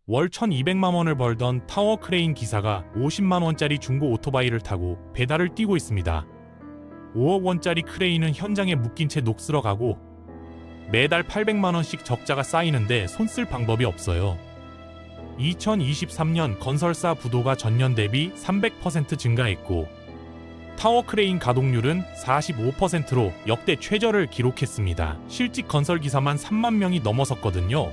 월 1200만 원을 벌던 타워 크레인 기사가 50만 원짜리 중고 오토바이를 타고 배달을 뛰고 있습니다. 5억 원짜리 크레인은 현장에 묶인 채 녹슬어가고 매달 800만 원씩 적자가 쌓이는데 손쓸 방법이 없어요. 2023년 건설사 부도가 전년 대비 300% 증가했고 타워 크레인 가동률은 45%로 역대 최저를 기록했습니다. 실직 건설 기사만 3만 명이 넘어섰거든요.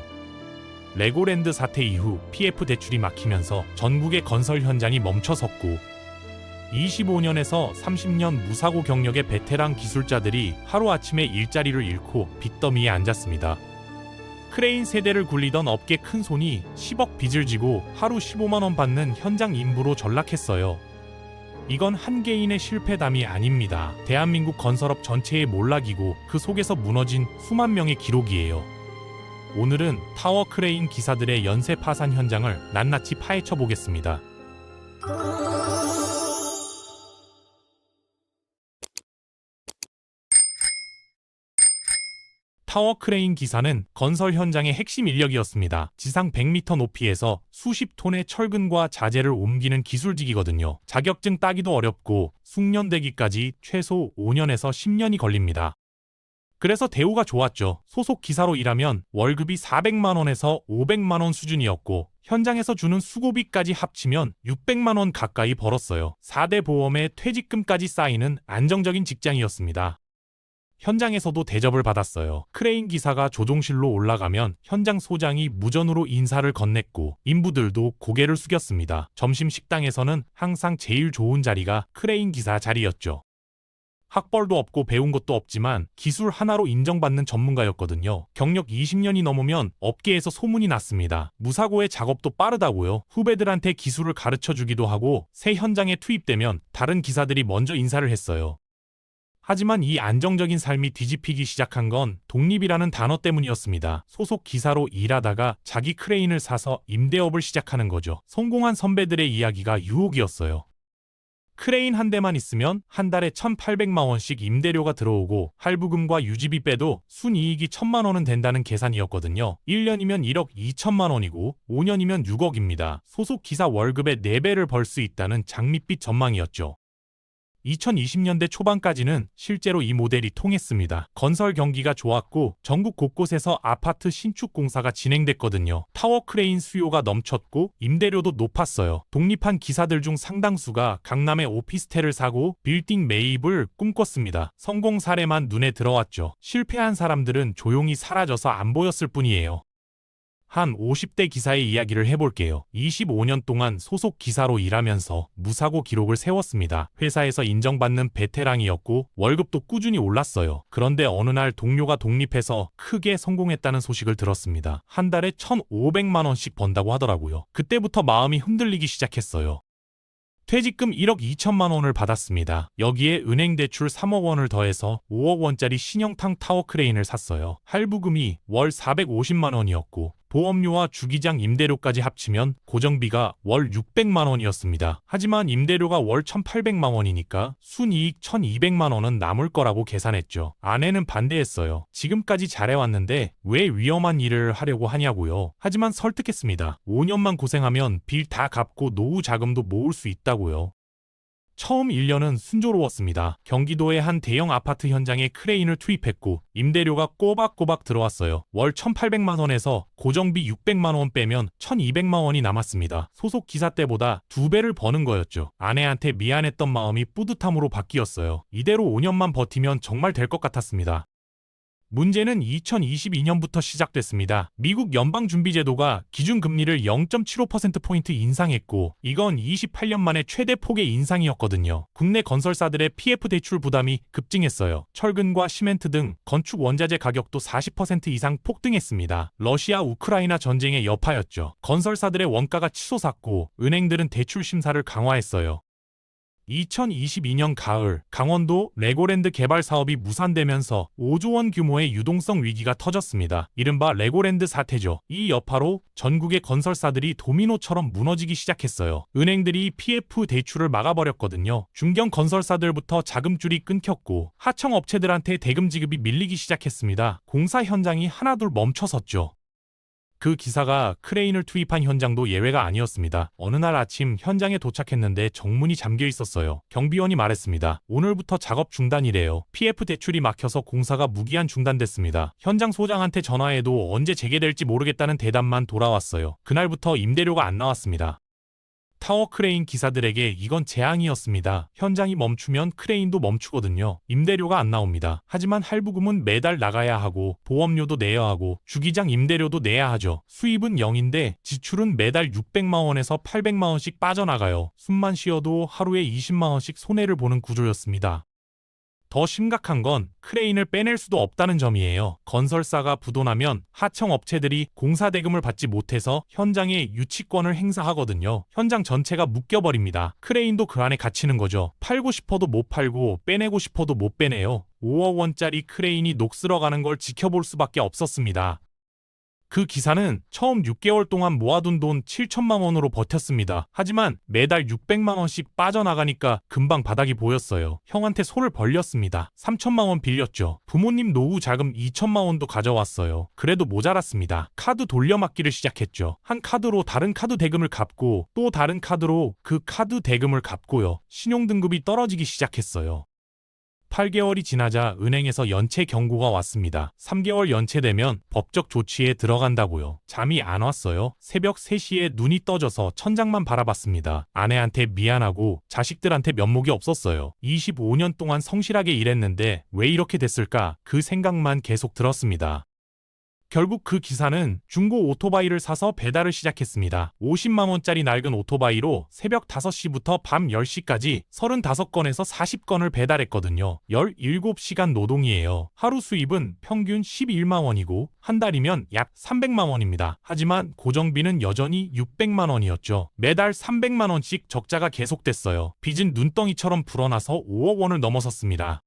레고랜드 사태 이후 PF 대출이 막히면서 전국의 건설 현장이 멈춰섰고 25년에서 30년 무사고 경력의 베테랑 기술자들이 하루아침에 일자리를 잃고 빚더미에 앉았습니다. 크레인 세대를 굴리던 업계 큰손이 10억 빚을 지고 하루 15만 원 받는 현장 인부로 전락했어요. 이건 한 개인의 실패담이 아닙니다. 대한민국 건설업 전체의 몰락이고 그 속에서 무너진 수만 명의 기록이에요. 오늘은 타워 크레인 기사들의 연쇄 파산 현장을 낱낱이 파헤쳐 보겠습니다. 타워 크레인 기사는 건설 현장의 핵심 인력이었습니다. 지상 100m 높이에서 수십 톤의 철근과 자재를 옮기는 기술직이거든요. 자격증 따기도 어렵고 숙련되기까지 최소 5년에서 10년이 걸립니다. 그래서 대우가 좋았죠. 소속 기사로 일하면 월급이 400만 원에서 500만 원 수준이었고 현장에서 주는 수고비까지 합치면 600만 원 가까이 벌었어요. 4대 보험에 퇴직금까지 쌓이는 안정적인 직장이었습니다. 현장에서도 대접을 받았어요. 크레인 기사가 조종실로 올라가면 현장 소장이 무전으로 인사를 건넸고 인부들도 고개를 숙였습니다. 점심 식당에서는 항상 제일 좋은 자리가 크레인 기사 자리였죠. 학벌도 없고 배운 것도 없지만 기술 하나로 인정받는 전문가였거든요. 경력 20년이 넘으면 업계에서 소문이 났습니다. 무사고의 작업도 빠르다고요. 후배들한테 기술을 가르쳐주기도 하고 새 현장에 투입되면 다른 기사들이 먼저 인사를 했어요. 하지만 이 안정적인 삶이 뒤집히기 시작한 건 독립이라는 단어 때문이었습니다. 소속 기사로 일하다가 자기 크레인을 사서 임대업을 시작하는 거죠. 성공한 선배들의 이야기가 유혹이었어요. 크레인 한 대만 있으면 한 달에 1,800만 원씩 임대료가 들어오고 할부금과 유지비 빼도 순이익이 1,000만 원은 된다는 계산이었거든요. 1년이면 1억 2천만 원이고 5년이면 6억입니다. 소속 기사 월급의 4배를 벌 수 있다는 장밋빛 전망이었죠. 2020년대 초반까지는 실제로 이 모델이 통했습니다. 건설 경기가 좋았고 전국 곳곳에서 아파트 신축 공사가 진행됐거든요. 타워 크레인 수요가 넘쳤고 임대료도 높았어요. 독립한 기사들 중 상당수가 강남의 오피스텔을 사고 빌딩 매입을 꿈꿨습니다. 성공 사례만 눈에 들어왔죠. 실패한 사람들은 조용히 사라져서 안 보였을 뿐이에요. 한 50대 기사의 이야기를 해볼게요. 25년 동안 소속 기사로 일하면서 무사고 기록을 세웠습니다. 회사에서 인정받는 베테랑이었고 월급도 꾸준히 올랐어요. 그런데 어느 날 동료가 독립해서 크게 성공했다는 소식을 들었습니다. 한 달에 1,500만 원씩 번다고 하더라고요. 그때부터 마음이 흔들리기 시작했어요. 퇴직금 1억 2천만 원을 받았습니다. 여기에 은행 대출 3억 원을 더해서 5억 원짜리 신형탕 타워 크레인을 샀어요. 할부금이 월 450만 원이었고 보험료와 주기장 임대료까지 합치면 고정비가 월 600만 원이었습니다. 하지만 임대료가 월 1,800만 원이니까 순이익 1,200만 원은 남을 거라고 계산했죠. 아내는 반대했어요. 지금까지 잘해왔는데 왜 위험한 일을 하려고 하냐고요. 하지만 설득했습니다. 5년만 고생하면 빌 다 갚고 노후 자금도 모을 수 있다고요. 처음 1년은 순조로웠습니다. 경기도의 한 대형 아파트 현장에 크레인을 투입했고 임대료가 꼬박꼬박 들어왔어요. 월 1,800만 원에서 고정비 600만 원 빼면 1,200만 원이 남았습니다. 소속 기사 때보다 2배를 버는 거였죠. 아내한테 미안했던 마음이 뿌듯함으로 바뀌었어요. 이대로 5년만 버티면 정말 될 것 같았습니다. 문제는 2022년부터 시작됐습니다. 미국 연방준비제도가 기준금리를 0.75%포인트 인상했고 이건 28년 만에 최대 폭의 인상이었거든요. 국내 건설사들의 PF 대출 부담이 급증했어요. 철근과 시멘트 등 건축 원자재 가격도 40% 이상 폭등했습니다. 러시아 우크라이나 전쟁의 여파였죠. 건설사들의 원가가 치솟았고 은행들은 대출 심사를 강화했어요. 2022년 가을 강원도 레고랜드 개발 사업이 무산되면서 5조 원 규모의 유동성 위기가 터졌습니다. 이른바 레고랜드 사태죠. 이 여파로 전국의 건설사들이 도미노처럼 무너지기 시작했어요. 은행들이 PF 대출을 막아버렸거든요. 중견 건설사들부터 자금줄이 끊겼고 하청업체들한테 대금 지급이 밀리기 시작했습니다. 공사 현장이 하나둘 멈춰섰죠. 그 기사가 크레인을 투입한 현장도 예외가 아니었습니다. 어느 날 아침 현장에 도착했는데 정문이 잠겨 있었어요. 경비원이 말했습니다. 오늘부터 작업 중단이래요. PF 대출이 막혀서 공사가 무기한 중단됐습니다. 현장 소장한테 전화해도 언제 재개될지 모르겠다는 대답만 돌아왔어요. 그날부터 임대료가 안 나왔습니다. 타워 크레인 기사들에게 이건 재앙이었습니다. 현장이 멈추면 크레인도 멈추거든요. 임대료가 안 나옵니다. 하지만 할부금은 매달 나가야 하고 보험료도 내야 하고 주기장 임대료도 내야 하죠. 수입은 0인데 지출은 매달 600만 원에서 800만 원씩 빠져나가요. 숨만 쉬어도 하루에 20만 원씩 손해를 보는 구조였습니다. 더 심각한 건 크레인을 빼낼 수도 없다는 점이에요. 건설사가 부도나면 하청 업체들이 공사 대금을 받지 못해서 현장에 유치권을 행사하거든요. 현장 전체가 묶여버립니다. 크레인도 그 안에 갇히는 거죠. 팔고 싶어도 못 팔고 빼내고 싶어도 못 빼내요. 5억 원짜리 크레인이 녹슬어가는 걸 지켜볼 수밖에 없었습니다. 그 기사는 처음 6개월 동안 모아둔 돈 7천만 원으로 버텼습니다. 하지만 매달 600만 원씩 빠져나가니까 금방 바닥이 보였어요. 형한테 손을 벌렸습니다. 3천만 원 빌렸죠. 부모님 노후 자금 2천만 원도 가져왔어요. 그래도 모자랐습니다. 카드 돌려막기를 시작했죠. 한 카드로 다른 카드 대금을 갚고 또 다른 카드로 그 카드 대금을 갚고요. 신용등급이 떨어지기 시작했어요. 8개월이 지나자 은행에서 연체 경고가 왔습니다. 3개월 연체되면 법적 조치에 들어간다고요. 잠이 안 왔어요. 새벽 3시에 눈이 떠져서 천장만 바라봤습니다. 아내한테 미안하고 자식들한테 면목이 없었어요. 25년 동안 성실하게 일했는데 왜 이렇게 됐을까? 그 생각만 계속 들었습니다. 결국 그 기사는 중고 오토바이를 사서 배달을 시작했습니다. 50만 원짜리 낡은 오토바이로 새벽 5시부터 밤 10시까지 35건에서 40건을 배달했거든요. 17시간 노동이에요. 하루 수입은 평균 11만 원이고 한 달이면 약 300만 원입니다. 하지만 고정비는 여전히 600만 원이었죠. 매달 300만 원씩 적자가 계속됐어요. 빚은 눈덩이처럼 불어나서 5억 원을 넘어섰습니다.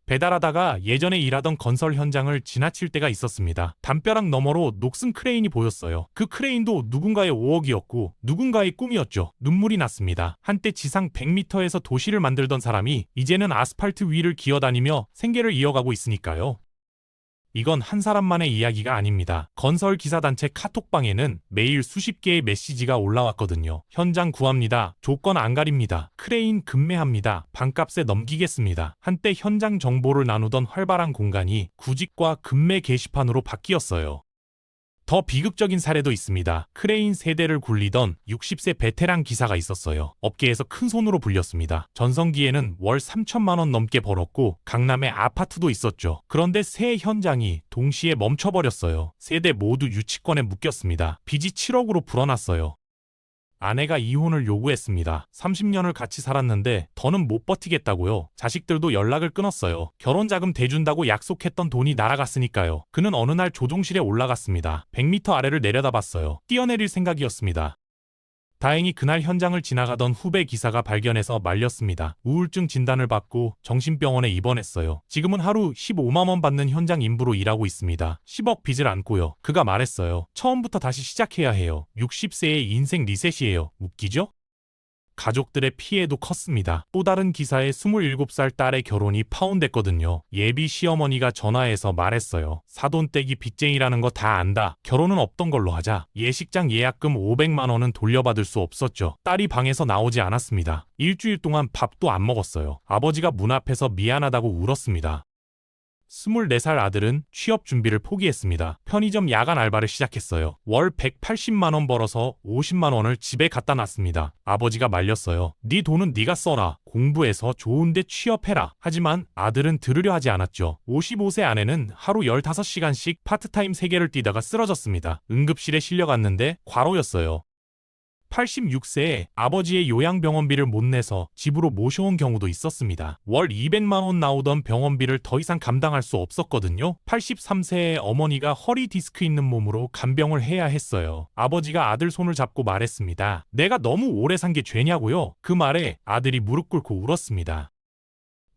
배달하다가 예전에 일하던 건설 현장을 지나칠 때가 있었습니다. 담벼락 너머로 녹슨 크레인이 보였어요. 그 크레인도 누군가의 5억이었고 누군가의 꿈이었죠. 눈물이 났습니다. 한때 지상 100m에서 도시를 만들던 사람이 이제는 아스팔트 위를 기어다니며 생계를 이어가고 있으니까요. 이건 한 사람만의 이야기가 아닙니다. 건설 기사단체 카톡방에는 매일 수십 개의 메시지가 올라왔거든요. 현장 구합니다. 조건 안 가립니다. 크레인 급매합니다. 반값에 넘기겠습니다. 한때 현장 정보를 나누던 활발한 공간이 구직과 급매 게시판으로 바뀌었어요. 더 비극적인 사례도 있습니다. 크레인 세대를 굴리던 60세 베테랑 기사가 있었어요. 업계에서 큰 손으로 불렸습니다. 전성기에는 월 3천만 원 넘게 벌었고 강남에 아파트도 있었죠. 그런데 새 현장이 동시에 멈춰버렸어요. 세대 모두 유치권에 묶였습니다. 빚이 7억으로 불어났어요. 아내가 이혼을 요구했습니다. 30년을 같이 살았는데 더는 못 버티겠다고요. 자식들도 연락을 끊었어요. 결혼자금 대준다고 약속했던 돈이 날아갔으니까요. 그는 어느 날 조종실에 올라갔습니다. 100m 아래를 내려다봤어요. 뛰어내릴 생각이었습니다. 다행히 그날 현장을 지나가던 후배 기사가 발견해서 말렸습니다. 우울증 진단을 받고 정신병원에 입원했어요. 지금은 하루 15만 원 받는 현장 인부로 일하고 있습니다. 10억 빚을 안고요. 그가 말했어요. 처음부터 다시 시작해야 해요. 60세의 인생 리셋이에요. 웃기죠? 가족들의 피해도 컸습니다. 또 다른 기사의 27살 딸의 결혼이 파혼됐거든요. 예비 시어머니가 전화해서 말했어요. 사돈댁이 빚쟁이라는 거 다 안다. 결혼은 없던 걸로 하자. 예식장 예약금 500만 원은 돌려받을 수 없었죠. 딸이 방에서 나오지 않았습니다. 일주일 동안 밥도 안 먹었어요. 아버지가 문 앞에서 미안하다고 울었습니다. 24살 아들은 취업 준비를 포기했습니다. 편의점 야간 알바를 시작했어요. 월 180만 원 벌어서 50만 원을 집에 갖다 놨습니다. 아버지가 말렸어요. 네 돈은 네가 써라. 공부해서 좋은데 취업해라. 하지만 아들은 들으려 하지 않았죠. 55세 아내는 하루 15시간씩 파트타임 3개를 뛰다가 쓰러졌습니다. 응급실에 실려갔는데 과로였어요. 86세에 아버지의 요양병원비를 못 내서 집으로 모셔온 경우도 있었습니다. 월 200만 원 나오던 병원비를 더 이상 감당할 수 없었거든요. 83세의 어머니가 허리 디스크 있는 몸으로 간병을 해야 했어요. 아버지가 아들 손을 잡고 말했습니다. 내가 너무 오래 산 게 죄냐고요? 그 말에 아들이 무릎 꿇고 울었습니다.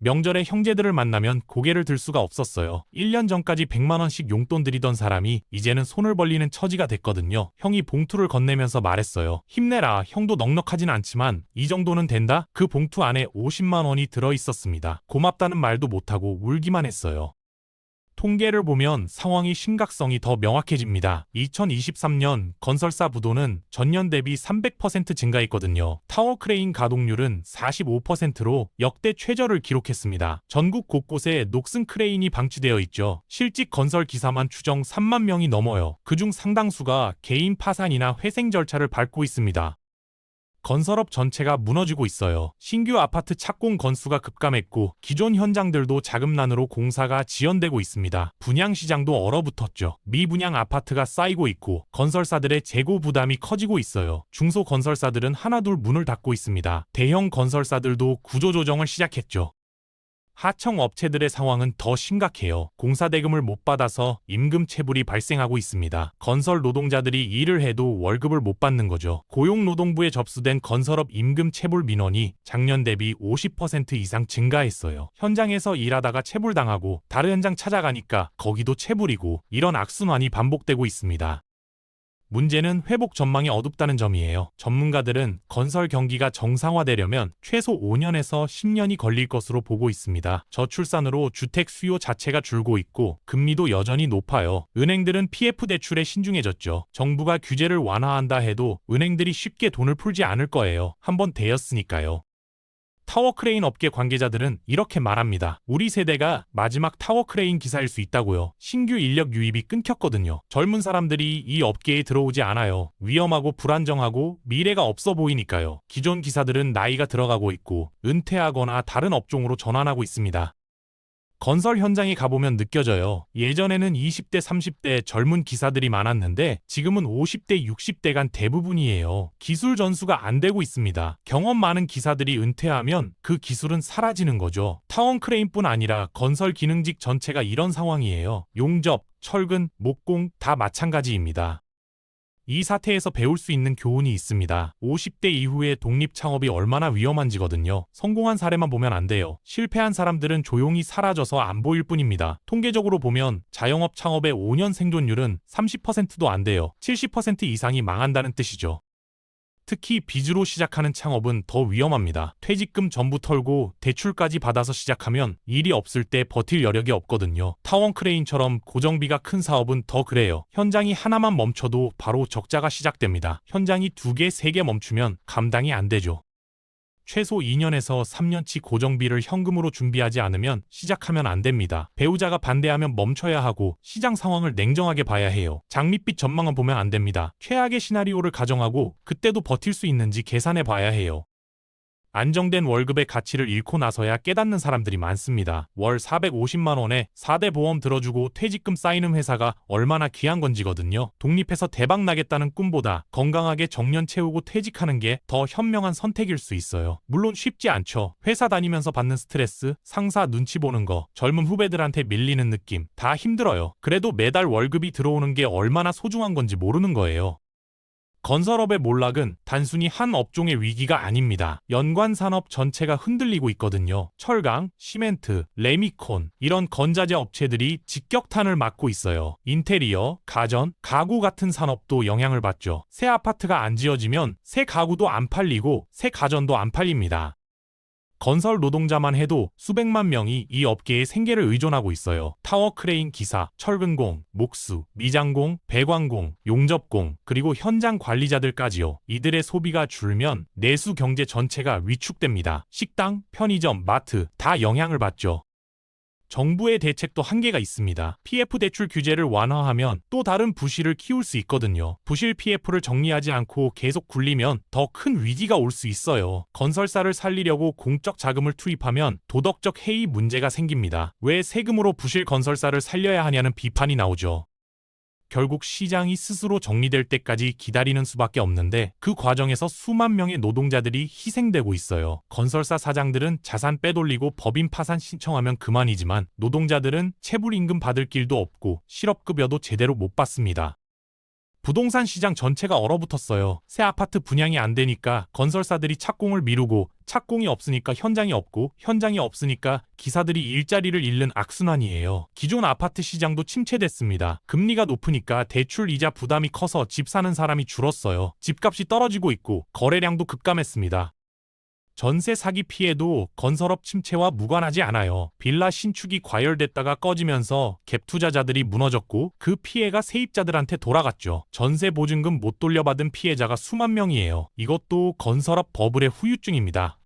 명절에 형제들을 만나면 고개를 들 수가 없었어요. 1년 전까지 100만 원씩 용돈 드리던 사람이 이제는 손을 벌리는 처지가 됐거든요. 형이 봉투를 건네면서 말했어요. 힘내라. 형도 넉넉하진 않지만 이 정도는 된다? 그 봉투 안에 50만 원이 들어있었습니다. 고맙다는 말도 못하고 울기만 했어요. 통계를 보면 상황의 심각성이 더 명확해집니다. 2023년 건설사 부도는 전년 대비 300% 증가했거든요. 타워 크레인 가동률은 45%로 역대 최저를 기록했습니다. 전국 곳곳에 녹슨 크레인이 방치되어 있죠. 실직 건설 기사만 추정 3만 명이 넘어요. 그중 상당수가 개인 파산이나 회생 절차를 밟고 있습니다. 건설업 전체가 무너지고 있어요. 신규 아파트 착공 건수가 급감했고 기존 현장들도 자금난으로 공사가 지연되고 있습니다. 분양시장도 얼어붙었죠. 미분양 아파트가 쌓이고 있고 건설사들의 재고 부담이 커지고 있어요. 중소건설사들은 하나둘 문을 닫고 있습니다. 대형 건설사들도 구조조정을 시작했죠. 하청 업체들의 상황은 더 심각해요. 공사대금을 못 받아서 임금 체불이 발생하고 있습니다. 건설 노동자들이 일을 해도 월급을 못 받는 거죠. 고용노동부에 접수된 건설업 임금 체불 민원이 작년 대비 50% 이상 증가했어요. 현장에서 일하다가 체불당하고 다른 현장 찾아가니까 거기도 체불이고 이런 악순환이 반복되고 있습니다. 문제는 회복 전망이 어둡다는 점이에요. 전문가들은 건설 경기가 정상화되려면 최소 5년에서 10년이 걸릴 것으로 보고 있습니다. 저출산으로 주택 수요 자체가 줄고 있고 금리도 여전히 높아요. 은행들은 PF 대출에 신중해졌죠. 정부가 규제를 완화한다 해도 은행들이 쉽게 돈을 풀지 않을 거예요. 한번 대였으니까요. 타워 크레인 업계 관계자들은 이렇게 말합니다. 우리 세대가 마지막 타워 크레인 기사일 수 있다고요. 신규 인력 유입이 끊겼거든요. 젊은 사람들이 이 업계에 들어오지 않아요. 위험하고 불안정하고 미래가 없어 보이니까요. 기존 기사들은 나이가 들어가고 있고 은퇴하거나 다른 업종으로 전환하고 있습니다. 건설 현장에 가보면 느껴져요. 예전에는 20대, 30대 젊은 기사들이 많았는데 지금은 50대, 60대 간 대부분이에요. 기술 전수가 안 되고 있습니다. 경험 많은 기사들이 은퇴하면 그 기술은 사라지는 거죠. 타원 크레인뿐 아니라 건설 기능직 전체가 이런 상황이에요. 용접, 철근, 목공 다 마찬가지입니다. 이 사태에서 배울 수 있는 교훈이 있습니다. 50대 이후에 독립 창업이 얼마나 위험한지거든요. 성공한 사례만 보면 안 돼요. 실패한 사람들은 조용히 사라져서 안 보일 뿐입니다. 통계적으로 보면 자영업 창업의 5년 생존율은 30%도 안 돼요. 70% 이상이 망한다는 뜻이죠. 특히 빚으로 시작하는 창업은 더 위험합니다. 퇴직금 전부 털고 대출까지 받아서 시작하면 일이 없을 때 버틸 여력이 없거든요. 타원 크레인처럼 고정비가 큰 사업은 더 그래요. 현장이 하나만 멈춰도 바로 적자가 시작됩니다. 현장이 2개, 3개 멈추면 감당이 안 되죠. 최소 2년에서 3년치 고정비를 현금으로 준비하지 않으면 시작하면 안 됩니다. 배우자가 반대하면 멈춰야 하고 시장 상황을 냉정하게 봐야 해요. 장밋빛 전망을 보면 안 됩니다. 최악의 시나리오를 가정하고 그때도 버틸 수 있는지 계산해 봐야 해요. 안정된 월급의 가치를 잃고 나서야 깨닫는 사람들이 많습니다. 월 450만 원에 4대 보험 들어주고 퇴직금 쌓이는 회사가 얼마나 귀한 건지거든요. 독립해서 대박 나겠다는 꿈보다 건강하게 정년 채우고 퇴직하는 게 더 현명한 선택일 수 있어요. 물론 쉽지 않죠. 회사 다니면서 받는 스트레스, 상사 눈치 보는 거, 젊은 후배들한테 밀리는 느낌 다 힘들어요. 그래도 매달 월급이 들어오는 게 얼마나 소중한 건지 모르는 거예요. 건설업의 몰락은 단순히 한 업종의 위기가 아닙니다. 연관 산업 전체가 흔들리고 있거든요. 철강, 시멘트, 레미콘 이런 건자재 업체들이 직격탄을 맞고 있어요. 인테리어, 가전, 가구 같은 산업도 영향을 받죠. 새 아파트가 안 지어지면 새 가구도 안 팔리고 새 가전도 안 팔립니다. 건설 노동자만 해도 수백만 명이 이 업계에 생계를 의존하고 있어요. 타워 크레인 기사, 철근공, 목수, 미장공, 배관공, 용접공, 그리고 현장 관리자들까지요. 이들의 소비가 줄면 내수 경제 전체가 위축됩니다. 식당, 편의점, 마트 다 영향을 받죠. 정부의 대책도 한계가 있습니다. PF 대출 규제를 완화하면 또 다른 부실을 키울 수 있거든요. 부실 PF를 정리하지 않고 계속 굴리면 더 큰 위기가 올 수 있어요. 건설사를 살리려고 공적 자금을 투입하면 도덕적 해이 문제가 생깁니다. 왜 세금으로 부실 건설사를 살려야 하냐는 비판이 나오죠. 결국 시장이 스스로 정리될 때까지 기다리는 수밖에 없는데 그 과정에서 수만 명의 노동자들이 희생되고 있어요. 건설사 사장들은 자산 빼돌리고 법인 파산 신청하면 그만이지만 노동자들은 체불임금 받을 길도 없고 실업급여도 제대로 못 받습니다. 부동산 시장 전체가 얼어붙었어요. 새 아파트 분양이 안 되니까 건설사들이 착공을 미루고 착공이 없으니까 현장이 없고 현장이 없으니까 기사들이 일자리를 잃는 악순환이에요. 기존 아파트 시장도 침체됐습니다. 금리가 높으니까 대출 이자 부담이 커서 집 사는 사람이 줄었어요. 집값이 떨어지고 있고 거래량도 급감했습니다. 전세 사기 피해도 건설업 침체와 무관하지 않아요. 빌라 신축이 과열됐다가 꺼지면서 갭 투자자들이 무너졌고 그 피해가 세입자들한테 돌아갔죠. 전세 보증금 못 돌려받은 피해자가 수만 명이에요. 이것도 건설업 버블의 후유증입니다.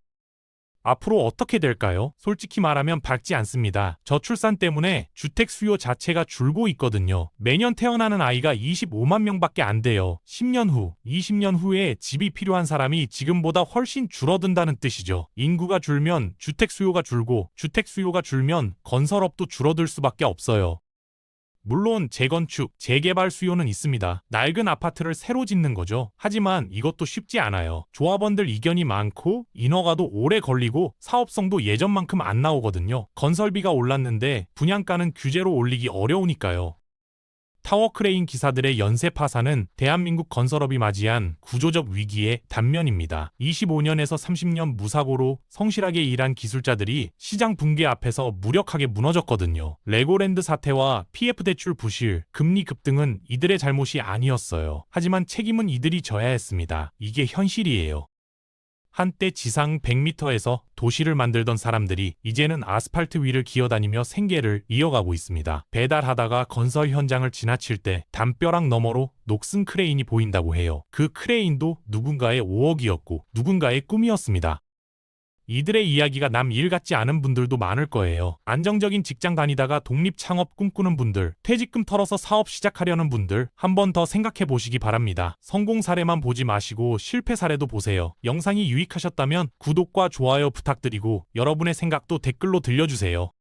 앞으로 어떻게 될까요? 솔직히 말하면 밝지 않습니다. 저출산 때문에 주택 수요 자체가 줄고 있거든요. 매년 태어나는 아이가 25만 명밖에 안 돼요. 10년 후, 20년 후에 집이 필요한 사람이 지금보다 훨씬 줄어든다는 뜻이죠. 인구가 줄면 주택 수요가 줄고 주택 수요가 줄면 건설업도 줄어들 수밖에 없어요. 물론 재건축, 재개발 수요는 있습니다. 낡은 아파트를 새로 짓는 거죠. 하지만 이것도 쉽지 않아요. 조합원들 이견이 많고 인허가도 오래 걸리고 사업성도 예전만큼 안 나오거든요. 건설비가 올랐는데 분양가는 규제로 올리기 어려우니까요. 타워크레인 기사들의 연쇄 파산은 대한민국 건설업이 맞이한 구조적 위기의 단면입니다. 25년에서 30년 무사고로 성실하게 일한 기술자들이 시장 붕괴 앞에서 무력하게 무너졌거든요. 레고랜드 사태와 PF 대출 부실, 금리 급등은 이들의 잘못이 아니었어요. 하지만 책임은 이들이 져야 했습니다. 이게 현실이에요. 한때 지상 100m에서 도시를 만들던 사람들이 이제는 아스팔트 위를 기어다니며 생계를 이어가고 있습니다. 배달하다가 건설 현장을 지나칠 때 담벼락 너머로 녹슨 크레인이 보인다고 해요. 그 크레인도 누군가의 5억이었고 누군가의 꿈이었습니다. 이들의 이야기가 남 일 같지 않은 분들도 많을 거예요. 안정적인 직장 다니다가 독립 창업 꿈꾸는 분들, 퇴직금 털어서 사업 시작하려는 분들 한 번 더 생각해 보시기 바랍니다. 성공 사례만 보지 마시고 실패 사례도 보세요. 영상이 유익하셨다면 구독과 좋아요 부탁드리고 여러분의 생각도 댓글로 들려주세요.